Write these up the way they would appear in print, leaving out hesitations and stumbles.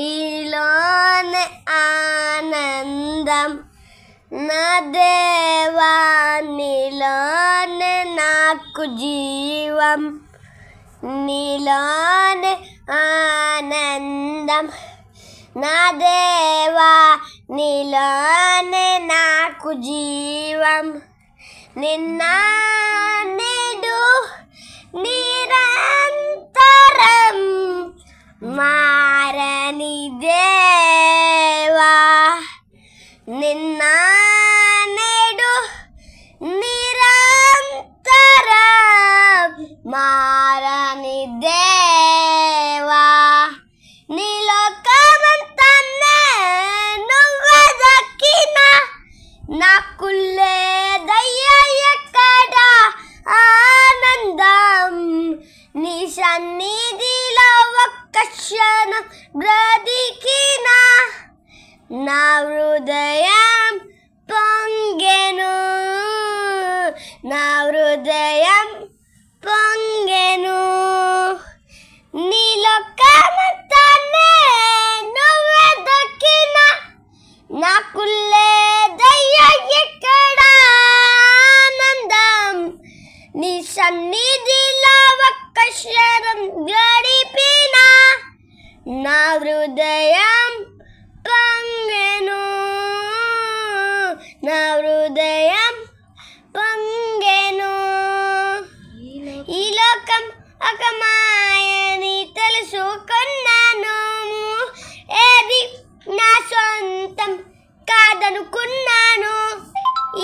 ఈలోనే ఆనందం నా దేవా నీలోనే నాకు జీవం, నీలోనే ఆనందం నా దేవా నీలోనే నాకు జీవం. నిన్న నేడు నిరంతరం మారని దేవా, నిన్న నేడు నిరంతరం మారని దేవా. నీ లోకమంతా నువ్వు దక్కిన నాకు లేదయ్యా ఎక్కడ ఆనందం. నీ సన్నిధిలో ఒక్క క్షణం బ్రతికిన నా హృదయం పొంగెను, నా హృదయం పొంగెను. నీ లోకమంతా నువ్వే దక్కిన నాకు లేదయ్యా ఎక్కడ ఆనందం. నీ సన్నిధిలో ఒక్క క్షణం గడిపిన నా హృదయం పొంగెను, నా హృదయం పొంగెను. ఈ లోకం ఒక మాయని తెలుసుకున్నాను, ఏది నా సొంతం కాదనుకున్నాను.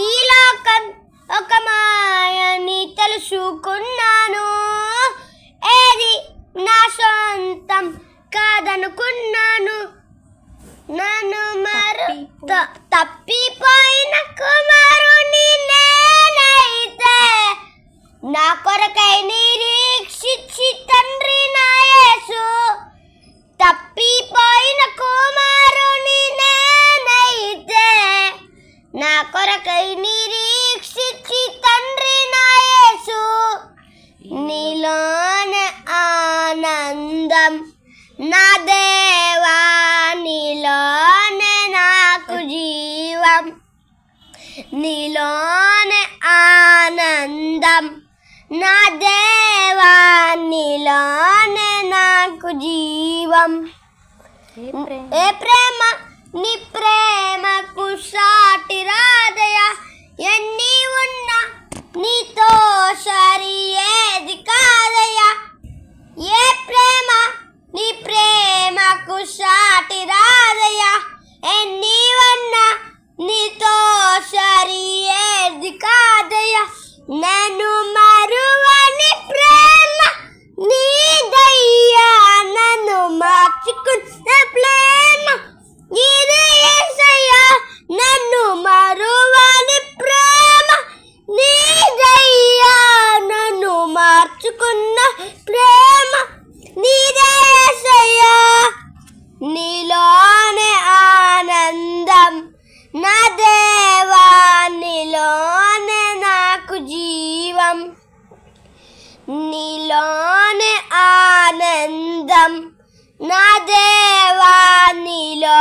ఈ లోకం ఒక మాయని తెలుసుకున్నాను, ఏది నా సొంతం కాదనుకున్నాను. నన్ను తప్పిపోయిన కుమారుని నేనైతే నా కొరకై నిరీక్షించి తండ్రి నా యేసు. తప్పిపోయిన కుమారుని నేనైతే నా కొరకై నిరీక్షించి తండ్రి నా యేసు. నీలోనే ఆనందం నా దేవా నీలోనే నాకు జీవం, నీలోనే ఆనందం నా దేవా నీలోనే నాకు జీవం. ఏ ప్రేమ నీ ప్రేమకు సాటి రాదయా, ఎన్ని ఉన్నా నీతో సరి ఏది కాదయా. ఏ ప్రేమ నీ ప్రేమకు సాటి రాదయా, ఎన్ని ఉన్నా నీతో సరి ఏది కాదయా. నన్ను మరువని ప్రేమ నీదయ్యా, నన్ను మార్చుకున్న ప్రేమ నీదే యేసయ్యా. నన్ను మరువని ప్రేమ నీదయ్యా, నన్ను మార్చుకున్న ప్రేమ నీదే యేసయ్యా. నీలోనే ఆనందం నా దేవా నీలోనే నాకు జీవం, నీలోనే ఆనందం నా దేవా నీలో